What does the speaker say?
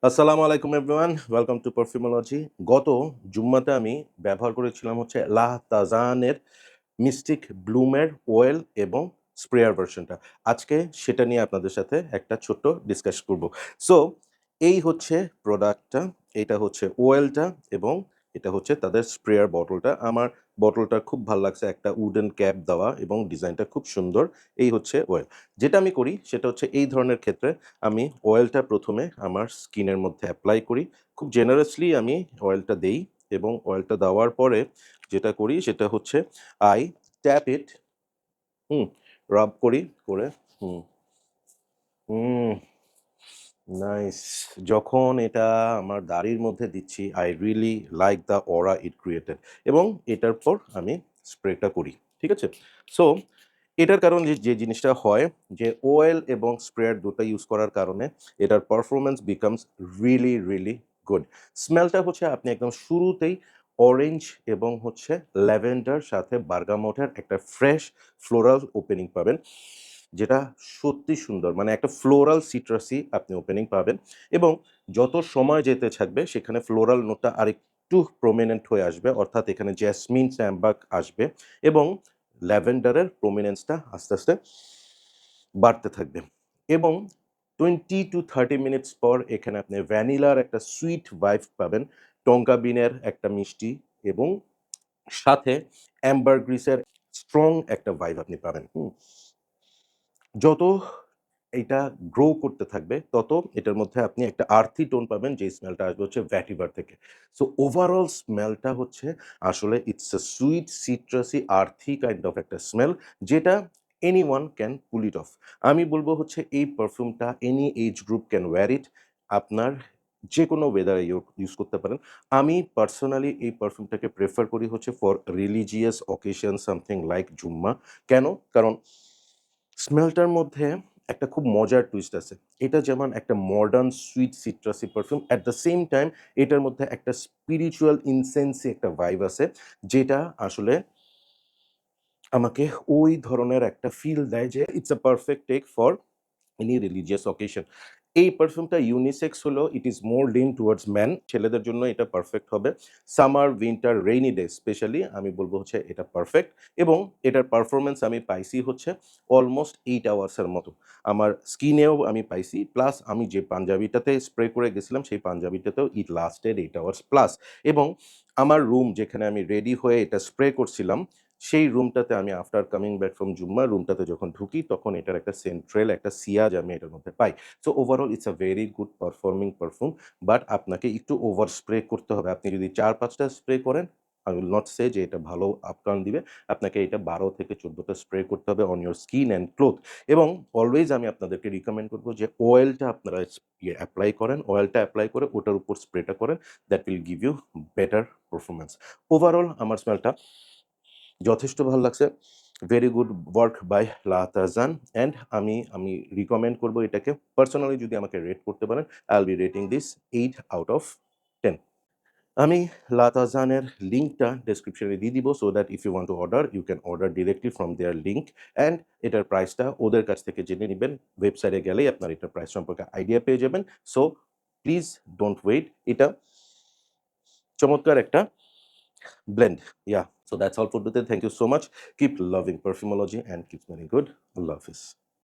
আসসালামু আলাইকুম everyone, welcome to পারফিউমোলজি। গত জুম্মাতে আমি ব্যবহার করেছিলাম হচ্ছে লা তাজানের মিস্টিক ব্লুমের অয়েল এবং স্প্রেয়ার ভার্সনটা। আজকে সেটা নিয়ে আপনাদের সাথে একটা ছোট্ট ডিসকাস করব। সো এই হচ্ছে প্রোডাক্টটা, এটা হচ্ছে অয়েলটা এবং এটা হচ্ছে তাদের স্প্রেয়ার বটলটা। আমার বটলটা খুব ভাল লাগছে, একটা উডেন ক্যাপ দেওয়া এবং ডিজাইনটা খুব সুন্দর। এই হচ্ছে অয়েল। যেটা আমি করি সেটা হচ্ছে এই ধরনের ক্ষেত্রে আমি অয়েলটা ১ম এ আমার স্কিনের মধ্যে এপ্লাই করি। খুব জেনারাসলি আমি অয়েলটা দেই এবং অয়েলটা দেওয়ার পরে যেটা করি সেটা হচ্ছে I tap it, হুম? রাব করি, করে হুম, হুম, নাইস। যখন এটা আমার দাড়ির মধ্যে দিচ্ছি, I really like the aura it created এবং এটার পর আমি স্প্রেটা করি। ঠিক আছে? সো এটার কারণ যে জিনিসটা হয় যে অয়েল এবং স্প্রেয়ার দুটো ইউজ করার কারণে এটার পারফরম্যান্স বিকামস রিয়েলি গুড। স্মেলটা হচ্ছে আপনি একদম শুরুতেই অরেঞ্জ এবং হচ্ছে ল্যাভেন্ডার সাথে বার্গামটের একটা ফ্রেশ ফ্লোরাল ওপেনিং পাবেন, যেটা সত্যি সুন্দর। মানে একটা ফ্লোরাল সিট্রাসি আপনি ওপেনিং পাবেন এবং যত সময় যেতে থাকবে সেখানে ফ্লোরাল নোটটা আরেকটু প্রমিনেন্ট হয়ে আসবে। অর্থাৎ এখানে জেসমিন, স্যামবাক আসবে এবং ল্যাভেন্ডারের প্রমিনেন্সটা আস্তে, আস্তে বাড়তে থাকবে এবং 20 to 30 মিনিটস পর এখানে আপনি ভ্যানিলার একটা সুইট ভাইব পাবেন, টঙ্কা বিনের একটা মিষ্টি এবং সাথে অ্যাম্বারগ্রিসের স্ট্রং একটা ভাইব আপনি পাবেন। যত এইটা গ্রো করতে থাকবে তত এটার মধ্যে আপনি একটা আর্থি টোন পাবেন, যে স্মেলটা আসবে হচ্ছে ভ্যাটিভার থেকে। সো ওভারঅল স্মেলটা হচ্ছে আসলে it's a sweet, citrusy, earthy kind of একটা স্মেল, যেটা anyone can pull it off. আমি বলব হচ্ছে এই পারফিউমটা any age group can wear it. আপনার যেকোনো ওয়েদারে ইউজ করতে পারেন। আমি পার্সোনালি এই পারফিউমটাকে প্রেফার করি হচ্ছে for religious occasion, something like Jumma. কেন? কারণ স্মেলটার মধ্যে একটা খুব মজার টুইস্ট আছে। এটা যেমন একটা modern sweet citrusy perfume, at the same time এটার মধ্যে একটা স্পিরিচুয়াল ইনসেন্সি একটা ভাইব আছে, যেটা আসলে আমাকে ওই ধরনের একটা ফিল দেয় যে it's a perfect take for any religious occasion. এই পারফিউমটা ইউনিসেক্স হলেও it is more lean towards men. ছেলেদের জন্য এটা পারফেক্ট হবে। Summer, winter, rainy day specially আমি বলব হচ্ছে এটা পারফেক্ট এবং এটার পারফরম্যান্স আমি পাইছি হচ্ছে অলমোস্ট 8 আওয়ার্সের মতো। আমার স্কিনেও আমি পাইছি। প্লাস আমি যে পাঞ্জাবিটাতে স্প্রে করে গেছিলাম সেই পাঞ্জাবিটাতেও ইট লাস্টেড 8 আওয়ার্স প্লাস এবং আমার রুম যেখানে আমি রেডি হয়ে এটা স্প্রে করছিলাম, সেই রুমটাতে আমি আফটার কামিং ব্যাক ফ্রম জুম্মা রুমটাতে যখন ঢুকি তখন এটার একটা সেন্ট্রাল একটা সিয়াজ আমি এটার মধ্যে পাই। So overall it's a very good performing perfume. But আপনাকে একটু ওভার স্প্রে করতে হবে। আপনি যদি ৪-৫ টা স্প্রে করেন, I will not say যে এটা ভালো আউটকাম দিবে। আপনাকে এটা ১২ থেকে ১৪ টা স্প্রে করতে হবে on your skin and cloth এবং অলওয়েজ আমি আপনাদেরকে রিকমেন্ড করব যে অয়েলটা আপনারা এপ্লাই করেন। অয়েলটা এপ্লাই করে ওটার উপর স্প্রেটা করেন। That will give you better performance. Overall আমার স্মেলটা যথেষ্ট ভাল লাগছে। ভেরি গুড ওয়ার্ক বাই লা তাজান অ্যান্ড আমি রিকমেন্ড করব এটাকে। পার্সোনালি যদি আমাকে রেট করতে পারেন, I will be rating this 8 out of 10। আমি লা তাজানের লিঙ্কটা ডেসক্রিপশনে দিয়ে দিব so that if you want to order, you can order directly from their link and এটার প্রাইসটা ওদের কাছ থেকে জেনে নিবেন। ওয়েবসাইটে গেলেই আপনার এটার প্রাইস সম্পর্কে আইডিয়া পেয়ে যাবেন। So please don't wait. এটা চমৎকার একটা blend. Yeah. So that's all for today. Thank you so much. Keep loving perfumology and keep smelling good. Allah Hafiz.